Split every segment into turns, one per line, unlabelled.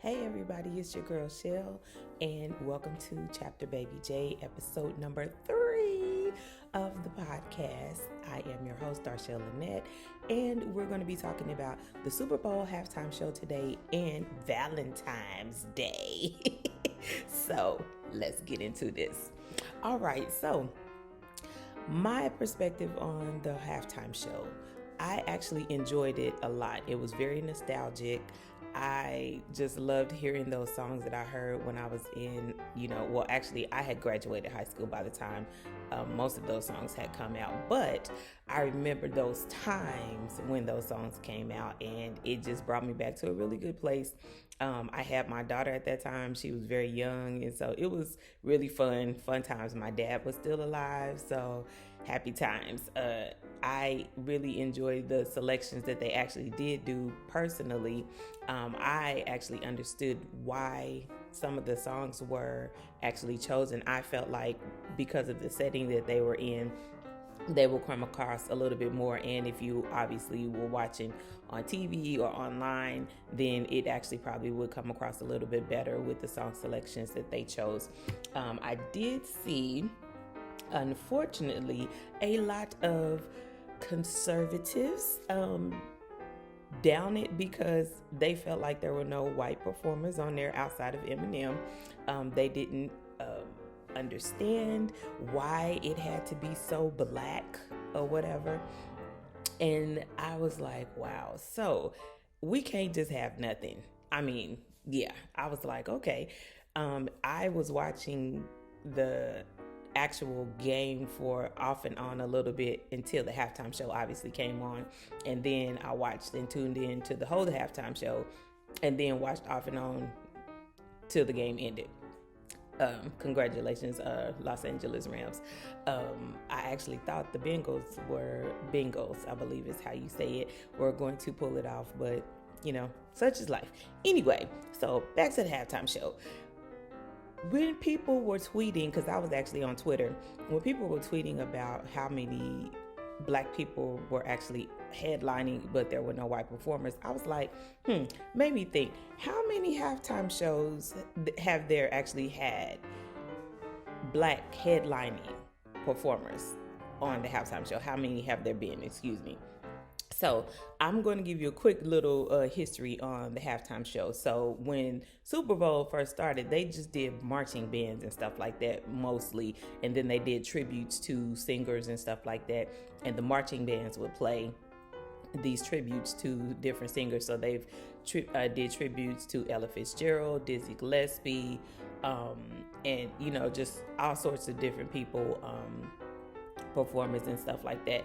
Hey everybody, it's your girl Shell, and welcome to Chapter Baby J, episode number 3 of the podcast. I am your host, Darshell Lynette, and we're going to be talking about the Super Bowl halftime show today and Valentine's Day. So let's get into this. All right, so my perspective on the halftime show. I actually enjoyed it a lot. It was very nostalgic. I just loved hearing those songs that I heard when I was actually, I had graduated high school by the time most of those songs had come out. But I remember those times when those songs came out, and it just brought me back to a really good place. I had my daughter at that time. She was very young, and so it was really fun times. My dad was still alive, so happy times. I really enjoyed the selections that they actually did do personally. I actually understood why some of the songs were actually chosen. I felt like because of the setting that they were in, they will come across a little bit more. And if you obviously were watching on TV or online, then it actually probably would come across a little bit better with the song selections that they chose. I did see, unfortunately, a lot of conservatives down it because they felt like there were no white performers on there outside of Eminem. They didn't understand why it had to be so black or whatever. And I was like, wow, so we can't just have nothing. I mean, yeah, I was like, okay. I was watching the actual game for off and on a little bit until the halftime show obviously came on, and then I watched and tuned in to the whole halftime show, and then watched off and on till the game ended. Congratulations, Los Angeles Rams. I actually thought the Bengals, I believe is how you say it, were going to pull it off, but such is life. Anyway, so back to the halftime show. When people were tweeting, because I was actually on Twitter, when people were tweeting about how many black people were actually headlining, but there were no white performers, I was like, made me think, how many halftime shows have there actually had black headlining performers on the halftime show? How many have there been? Excuse me. So I'm going to give you a quick little history on the halftime show. So when Super Bowl first started, they just did marching bands and stuff like that mostly. And then they did tributes to singers and stuff like that. And the marching bands would play these tributes to different singers. So they've did tributes to Ella Fitzgerald, Dizzy Gillespie, and, just all sorts of different people, performers and stuff like that.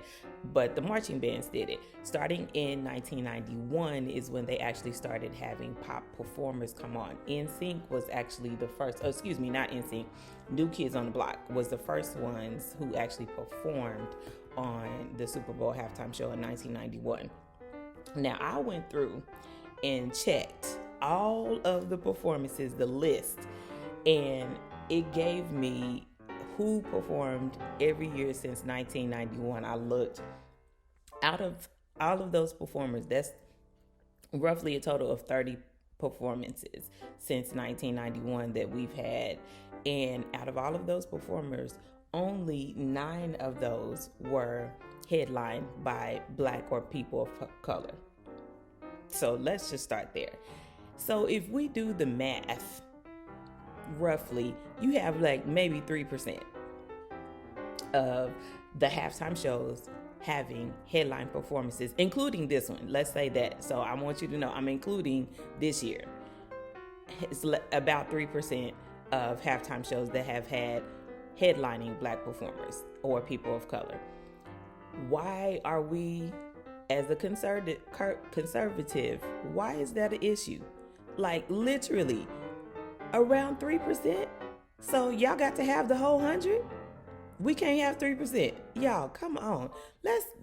But the marching bands did it. Starting in 1991 is when they actually started having pop performers come on. NSYNC was actually the first, not NSYNC, New Kids on the Block was the first ones who actually performed on the Super Bowl halftime show in 1991. Now, I went through and checked all of the performances, the list, and it gave me who performed every year since 1991. I looked. Out of all of those performers, that's roughly a total of 30 performances since 1991 that we've had. And out of all of those performers, only 9 of those were headlined by black or people of color. So let's just start there. So if we do the math, roughly, you have like maybe 3% of the halftime shows having headline performances, including this one. Let's say that. So I want you to know I'm including this year. It's about 3% of halftime shows that have had headlining black performers or people of color. Why are we, as a conservative, why is that an issue? Like literally around 3%. So y'all got to have the whole 100? We can't have 3%. Y'all, come on.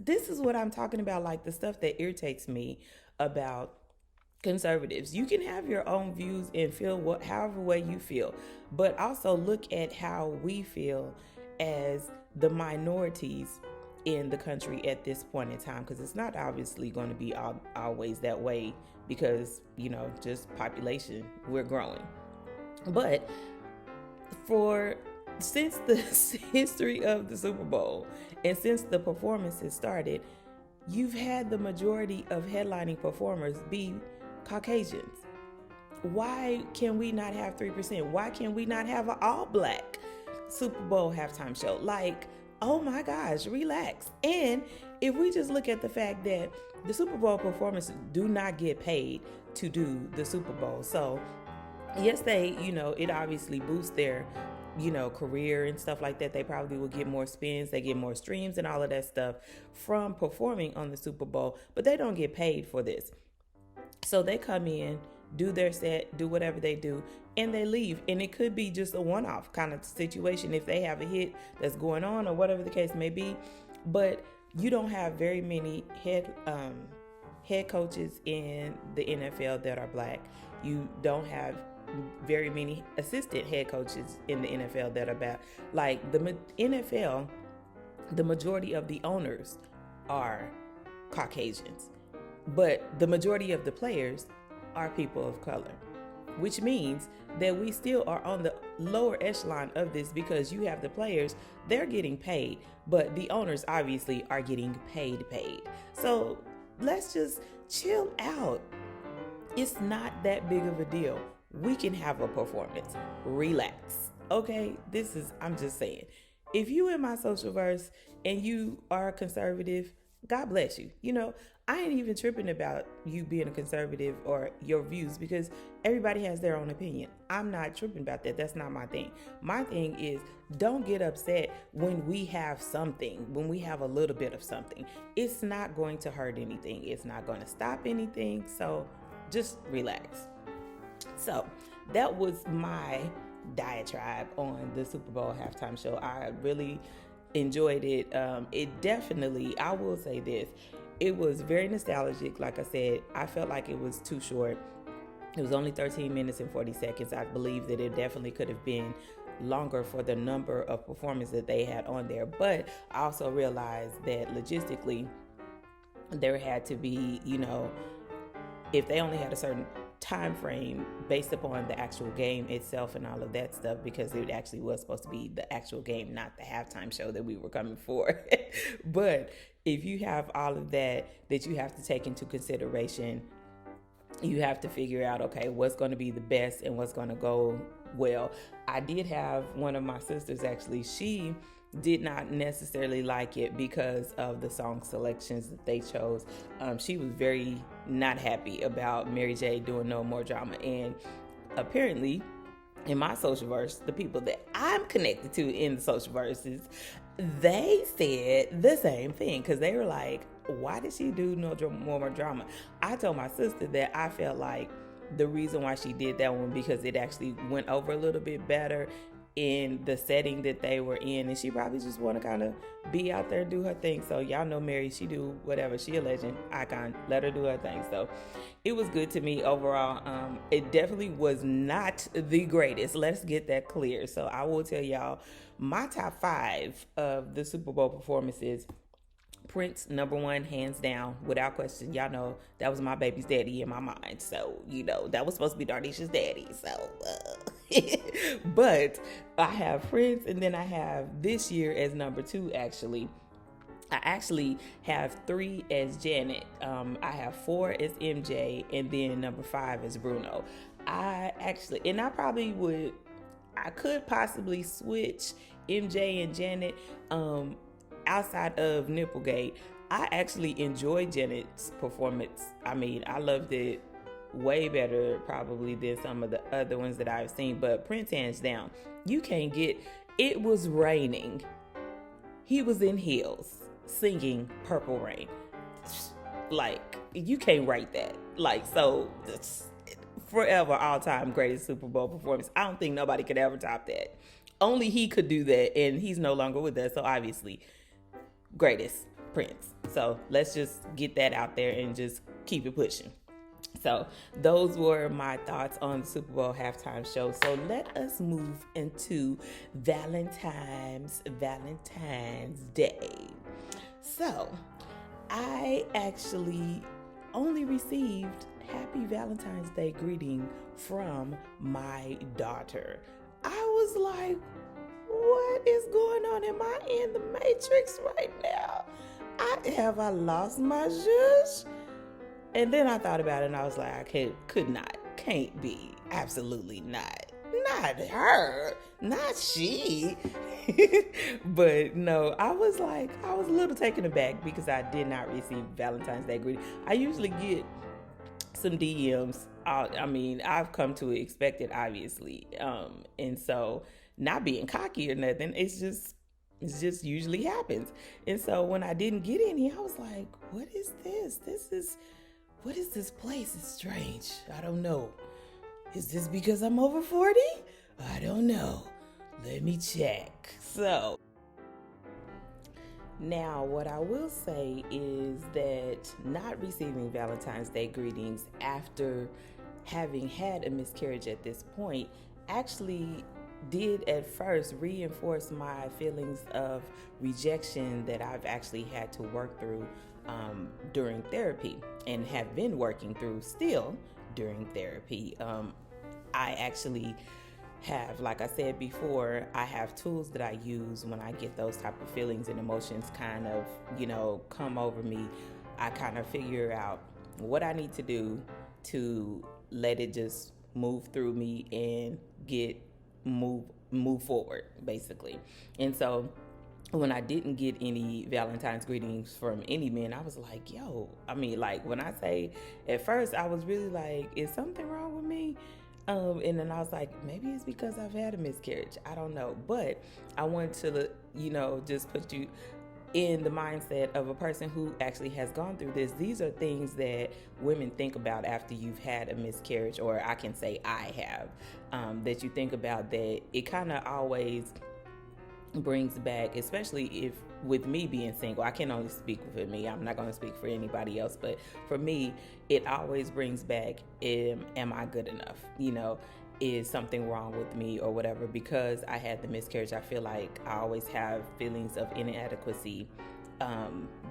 This is what I'm talking about, like the stuff that irritates me about conservatives. You can have your own views and feel however way you feel, but also look at how we feel as the minorities in the country at this point in time, because it's not obviously going to be always that way because, just population, we're growing. But since the history of the Super Bowl and since the performances started, you've had the majority of headlining performers be Caucasians. Why can we not have 3%? Why can we not have an all-black Super Bowl halftime show? Like, oh my gosh, relax. And if we just look at the fact that the Super Bowl performers do not get paid to do the Super Bowl. So yes, they, it obviously boosts their, career and stuff like that. They probably will get more spins, they get more streams and all of that stuff from performing on the Super Bowl, but they don't get paid for this. So they come in, do their set, do whatever they do, and they leave. And it could be just a one-off kind of situation if they have a hit that's going on or whatever the case may be. But you don't have very many head coaches in the NFL that are black. You don't have very many assistant head coaches in the NFL that are black. Like the NFL, the majority of the owners are Caucasians, but the majority of the players are people of color, which means that we still are on the lower echelon of this, because you have the players, they're getting paid, but the owners obviously are getting paid. So let's just chill out. It's not that big of a deal. We can have a performance. Relax. Okay? I'm just saying. If you in my social verse and you are conservative, God bless you. I ain't even tripping about you being a conservative or your views, because everybody has their own opinion. I'm not tripping about that. That's not my thing. My thing is, don't get upset when we have something, when we have a little bit of something. It's not going to hurt anything. It's not going to stop anything. So just relax. So that was my diatribe on the Super Bowl halftime show. I really enjoyed it. It definitely, I will say this, it was very nostalgic. Like I said, I felt like it was too short. It was only 13 minutes and 40 seconds. I believe that it definitely could have been longer for the number of performances that they had on there. But I also realized that logistically, there had to be, if they only had a certain time frame based upon the actual game itself and all of that stuff, because it actually was supposed to be the actual game, not the halftime show that we were coming for. But if you have all of that you have to take into consideration, you have to figure out, okay, what's going to be the best and what's going to go well. I did have one of my sisters, actually, she did not necessarily like it because of the song selections that they chose. She was very not happy about Mary J doing No More Drama. And apparently, in my social verse, the people that I'm connected to in the social verses, they said the same thing, because they were like, why did she do No More Drama? I told my sister that I felt like the reason why she did that one, because it actually went over a little bit better in the setting that they were in, and she probably just want to kind of be out there and do her thing. So y'all know Mary, she do whatever. She a legend, icon, let her do her thing. So it was good to me overall. It definitely was not the greatest, let's get that clear. So I will tell y'all my top 5 of the Super Bowl performances. Prince, number 1, hands down, without question. Y'all know that was my baby's daddy in my mind. So, that was supposed to be Darnisha's daddy. So, but I have Prince, and then I have this year as number 2, actually. I actually have 3 as Janet. I have 4 as MJ, and then number 5 as Bruno. I could possibly switch MJ and Janet, outside of Nipplegate. I actually enjoyed Janet's performance. I mean, I loved it way better probably than some of the other ones that I've seen. But Prince, hands down, you can't get, it was raining. He was in heels singing Purple Rain. Like, you can't write that. Like, so forever, all time greatest Super Bowl performance. I don't think nobody could ever top that. Only he could do that, and he's no longer with us. So obviously, greatest, Prince. So let's just get that out there and just keep it pushing. So those were my thoughts on the Super Bowl halftime show. So let us move into Valentine's Day. So I actually only received Happy Valentine's Day greeting from my daughter. I was like, what is going on? Am I in the Matrix right now? Have I lost my zhuzh? And then I thought about it and I was like, can't be, absolutely not. Not her, not she. But no, I was a little taken aback because I did not receive Valentine's Day greeting. I usually get some DMs. I've come to expect it, obviously. And so, not being cocky or nothing, it's just usually happens. And so when I didn't get any, I was like, what is this? What is this place? It's strange. I don't know. Is this because I'm over 40? I don't know. Let me check. So, now what I will say is that not receiving Valentine's Day greetings after having had a miscarriage at this point actually did at first reinforce my feelings of rejection that I've actually had to work through during therapy and have been working through still during therapy. I actually have, like I said before, I have tools that I use when I get those type of feelings and emotions kind of, come over me. I kind of figure out what I need to do to let it just move through me and move forward, basically. And so when I didn't get any Valentine's greetings from any men, I was like, when I say at first, I was really like, is something wrong with me? And then I was like, maybe it's because I've had a miscarriage. I don't know. But I wanted to, just put you in the mindset of a person who actually has gone through this. These are things that women think about after you've had a miscarriage, or I can say I have, that you think about, that it kind of always brings back, especially if with me being single, I can only speak for me, I'm not going to speak for anybody else, but for me, it always brings back, am I good enough? Is something wrong with me or whatever? Because I had the miscarriage, I feel like I always have feelings of inadequacy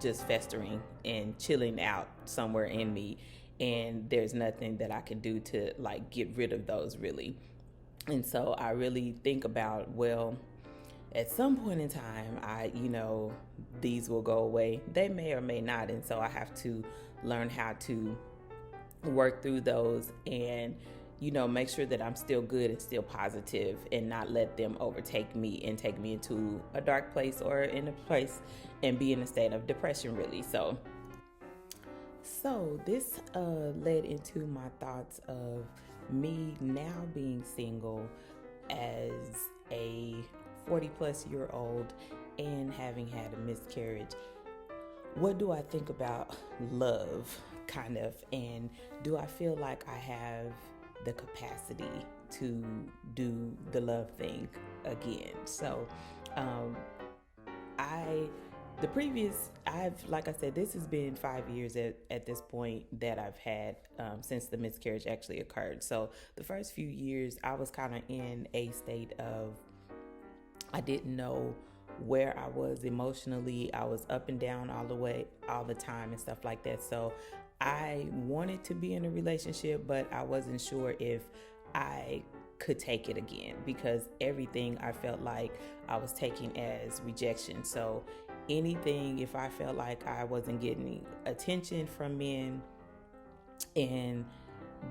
just festering and chilling out somewhere in me, and there's nothing that I can do to get rid of those, really. And so I really think about, well, at some point in time, these will go away. They may or may not. And so I have to learn how to work through those and, make sure that I'm still good and still positive, and not let them overtake me and take me into a dark place or in a place and be in a state of depression, really. So this led into my thoughts of me now being single as a 40 plus year old and having had a miscarriage. What do I think about love, kind of, and do I feel like I have the capacity to do the love thing again? So like I said, this has been 5 years at this point that I've had since the miscarriage actually occurred. So the first few years I was kind of in a state of, I didn't know where I was emotionally. I was up and down all the time and stuff like that. So I wanted to be in a relationship, but I wasn't sure if I could take it again, because everything I felt like I was taking as rejection. So anything, if I felt like I wasn't getting attention from men and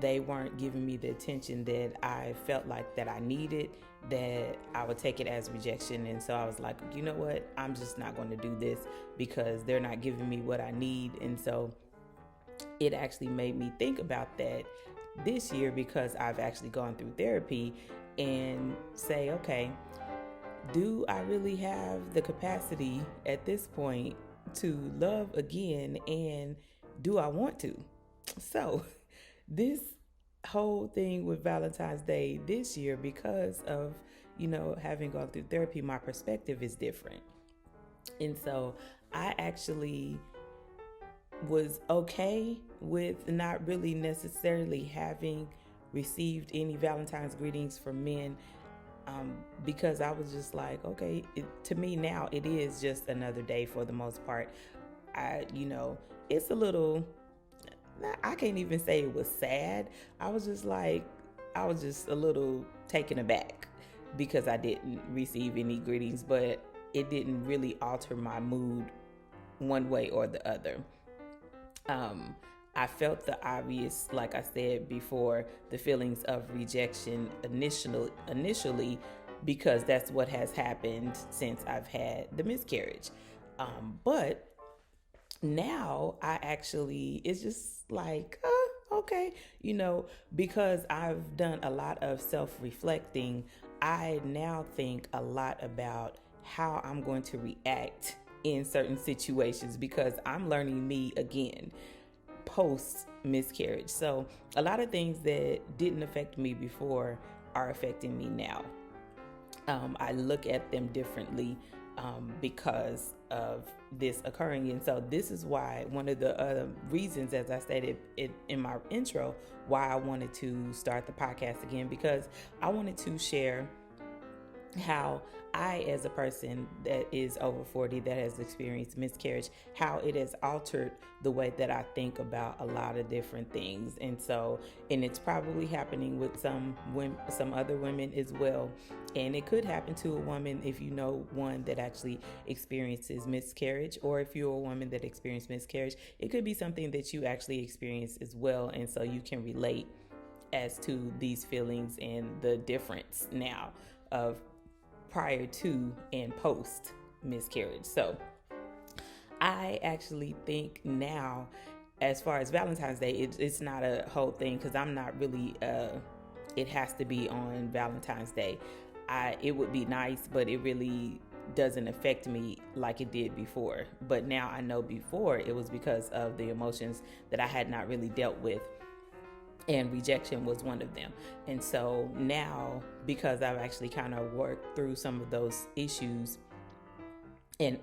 they weren't giving me the attention that I felt like that I needed, that I would take it as rejection. And so I was like, you know what? I'm just not going to do this because they're not giving me what I need. And so it actually made me think about that this year, because I've actually gone through therapy, and say, okay, do I really have the capacity at this point to love again? And do I want to? So this whole thing with Valentine's Day this year, because of, having gone through therapy, my perspective is different. And so I actually was okay with not really necessarily having received any Valentine's greetings from men because I was just like, okay, to me now it is just another day for the most part. It's a little, I can't even say it was sad. I was just a little taken aback because I didn't receive any greetings, but it didn't really alter my mood one way or the other. I felt the obvious, like I said before, the feelings of rejection initially, because that's what has happened since I've had the miscarriage. But now it's just like, okay, because I've done a lot of self-reflecting, I now think a lot about how I'm going to react in certain situations because I'm learning me again post miscarriage. So a lot of things that didn't affect me before are affecting me now. I look at them differently because of this occurring. And so this is why one of the reasons, as I stated in my intro, why I wanted to start the podcast again, because I wanted to share how I, as a person that is over 40 that has experienced miscarriage, how it has altered the way that I think about a lot of different things. And it's probably happening with some other women as well. And it could happen to a woman if you know one that actually experiences miscarriage, or if you're a woman that experienced miscarriage, it could be something that you actually experience as well. And so you can relate as to these feelings and the difference now of prior to and post miscarriage. So I actually think now, as far as Valentine's Day, it's not a whole thing because I'm not really it has to be on Valentine's Day. It would be nice, but it really doesn't affect me like it did before. But now I know before it was because of the emotions that I had not really dealt with, and rejection was one of them. And so now, because I've actually kind of worked through some of those issues, and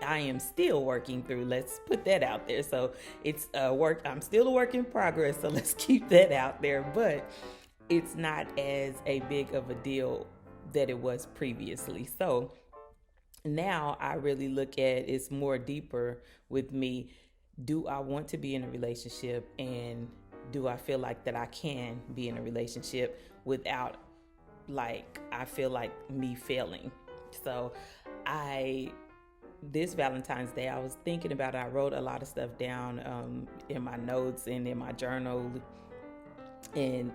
I am still working through, let's put that out there. So it's I'm still a work in progress, so let's keep that out there. But it's not as a big of a deal that it was previously. So now I really look at it's more deeper with me. Do I want to be in a relationship, and do I feel like that I can be in a relationship without, like, I feel like me failing? So this Valentine's Day, I was thinking about it. I wrote a lot of stuff down in my notes and in my journal, and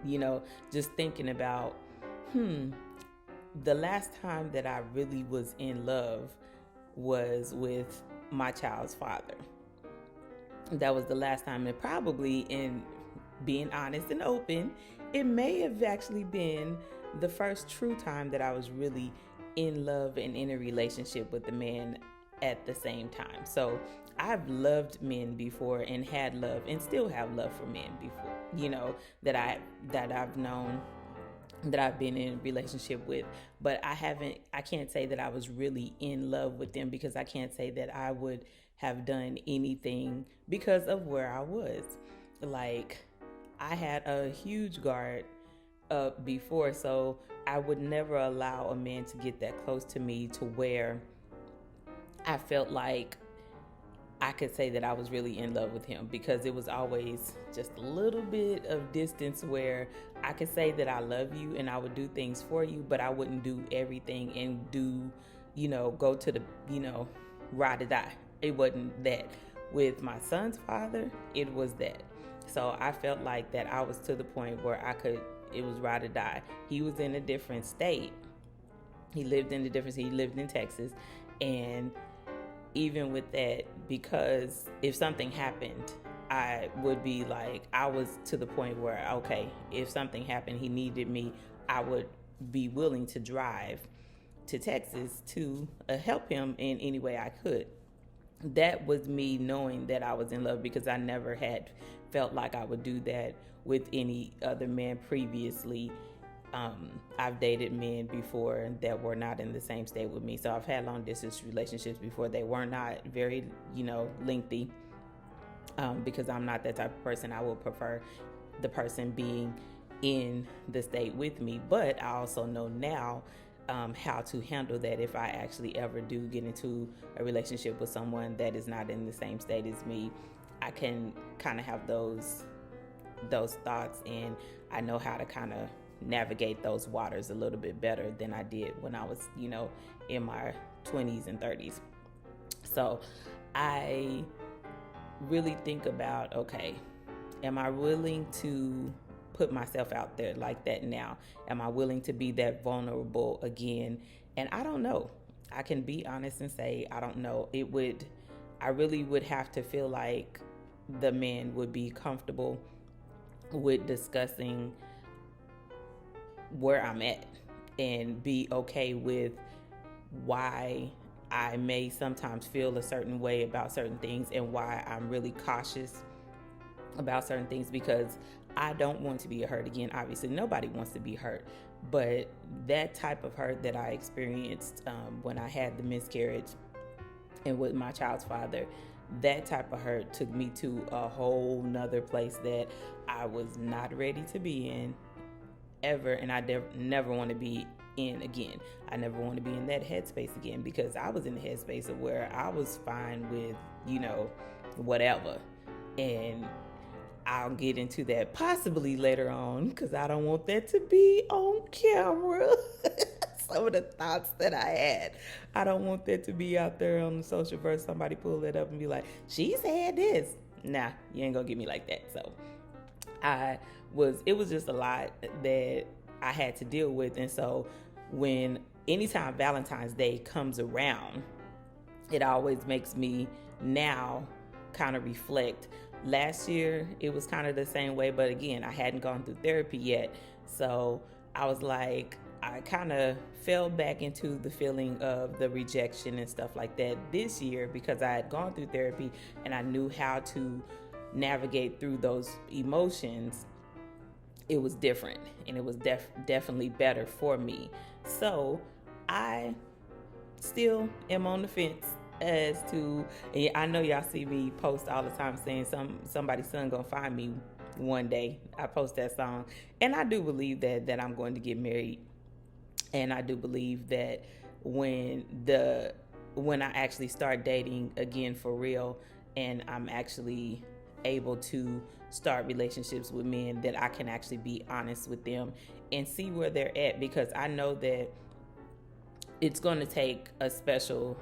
just thinking about the last time that I really was in love was with my child's father. That was the last time, and probably, in being honest and open, it may have actually been the first true time that I was really in love and in a relationship with a man at the same time. So I've loved men before and had love and still have love for men before, that I've known, that I've been in a relationship with, but I can't say that I was really in love with them, because I can't say that I would have done anything because of where I was. Like, I had a huge guard up before, so I would never allow a man to get that close to me to where I felt like I could say that I was really in love with him, because it was always just a little bit of distance where I could say that I love you and I would do things for you, but I wouldn't do everything and go to the, ride or die. It wasn't that. With my son's father, it was that. So I felt like that I was to the point where it was ride or die. He was in a different state. He lived in Texas. And even with that, because if something happened, I would be like, I was to the point where, okay, if something happened, he needed me, I would be willing to drive to Texas to help him in any way I could. That was me knowing that I was in love, because I never had felt like I would do that with any other man previously. I've dated men before that were not in the same state with me. So I've had long distance relationships before. They were not very, lengthy, because I'm not that type of person. I would prefer the person being in the state with me. But I also know now how to handle that if I actually ever do get into a relationship with someone that is not in the same state as me. I can kind of have those thoughts, and I know how to kind of navigate those waters a little bit better than I did when I was, in my 20s and 30s. So I really think about, okay, am I willing to put myself out there like that now? Am I willing to be that vulnerable again? And I don't know. I can be honest and say, I don't know. I really would have to feel like the man would be comfortable with discussing where I'm at and be okay with why I may sometimes feel a certain way about certain things and why I'm really cautious about certain things, because I don't want to be hurt again. Obviously, nobody wants to be hurt, but that type of hurt that I experienced when I had the miscarriage and with my child's father, that type of hurt took me to a whole nother place that I was not ready to be in ever, and I never want to be in again. I never want to be in that headspace again, because I was in the headspace of where I was fine with, whatever. And I'll get into that possibly later on, because I don't want that to be on camera. Some of the thoughts that I had, I don't want that to be out there on the social verse. Somebody pull it up and be like, she said this. Nah, you ain't gonna get me like that. So it was just a lot that I had to deal with. And so anytime Valentine's Day comes around, it always makes me now kind of reflect. Last year, it was kind of the same way, but again, I hadn't gone through therapy yet. So I was like, I kind of fell back into the feeling of the rejection and stuff like that this year, because I had gone through therapy and I knew how to navigate through those emotions. It was different, and it was definitely better for me. So I still am on the fence as to, and I know y'all see me post all the time saying somebody's son gonna find me one day. I post that song, and I do believe that I'm going to get married, and I do believe that when I actually start dating again for real, and I'm actually able to start relationships with men, that I can actually be honest with them and see where they're at, because I know that it's going to take a special.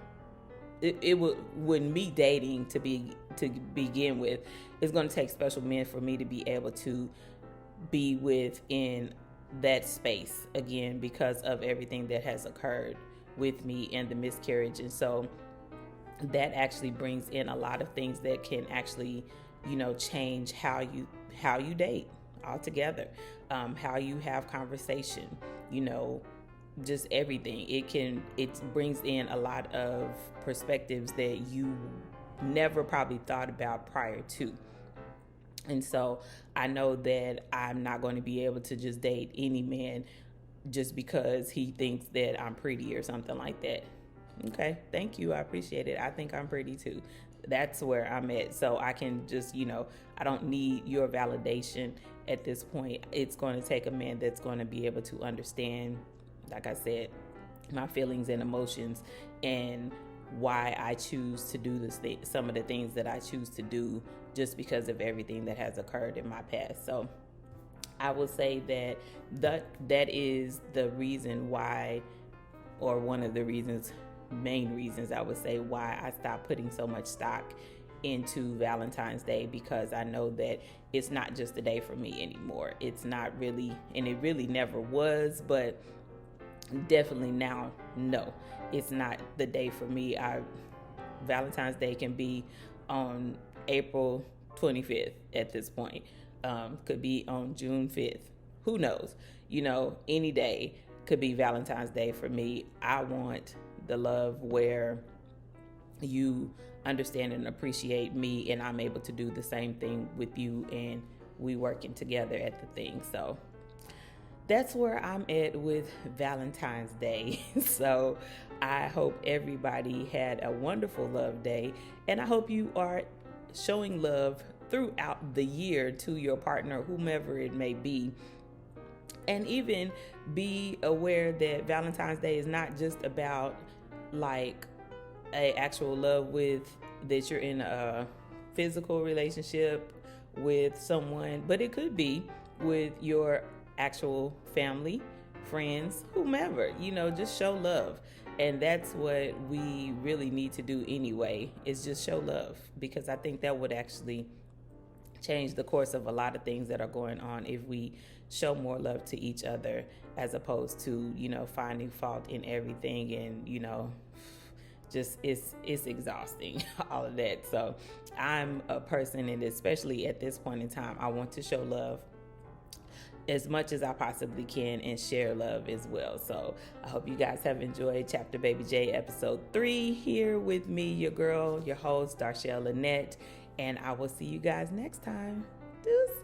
It would, when me dating to begin with, it's going to take special men for me to be able to be within that space again, because of everything that has occurred with me and the miscarriage. And so that actually brings in a lot of things that can actually, change how you date altogether, how you have conversation, just everything. It brings in a lot of perspectives that you never probably thought about prior to. And so I know that I'm not going to be able to just date any man just because he thinks that I'm pretty or something like that. Okay, thank you. I appreciate it. I think I'm pretty too. That's where I'm at. So I can just, I don't need your validation at this point. It's going to take a man that's going to be able to understand, like I said, my feelings and emotions, and why I choose to do some of the things that I choose to do, just because of everything that has occurred in my past. So I will say that is the reason why, or one of the main reasons I would say why I stopped putting so much stock into Valentine's Day, because I know that it's not just a day for me anymore. It's not really, and it really never was, but definitely now, no, it's not the day for me. Valentine's Day can be on April 25th at this point. Could be on June 5th. Who knows? Any day could be Valentine's Day for me. I want the love where you understand and appreciate me, and I'm able to do the same thing with you, and we working together at the thing. So that's where I'm at with Valentine's Day. So I hope everybody had a wonderful love day, and I hope you are showing love throughout the year to your partner, whomever it may be. And even be aware that Valentine's Day is not just about like a actual love with that you're in a physical relationship with someone, but it could be with your actual family, friends, whomever. Just show love. And that's what we really need to do anyway, is just show love, because I think that would actually change the course of a lot of things that are going on if we show more love to each other, as opposed to finding fault in everything. And just it's exhausting, all of that. So I'm a person, and especially at this point in time, I want to show love as much as I possibly can and share love as well. So I hope you guys have enjoyed Chapter Baby J episode 3 here with me, your girl, your host, Darshell Lynette, and I will see you guys next time. Deuces.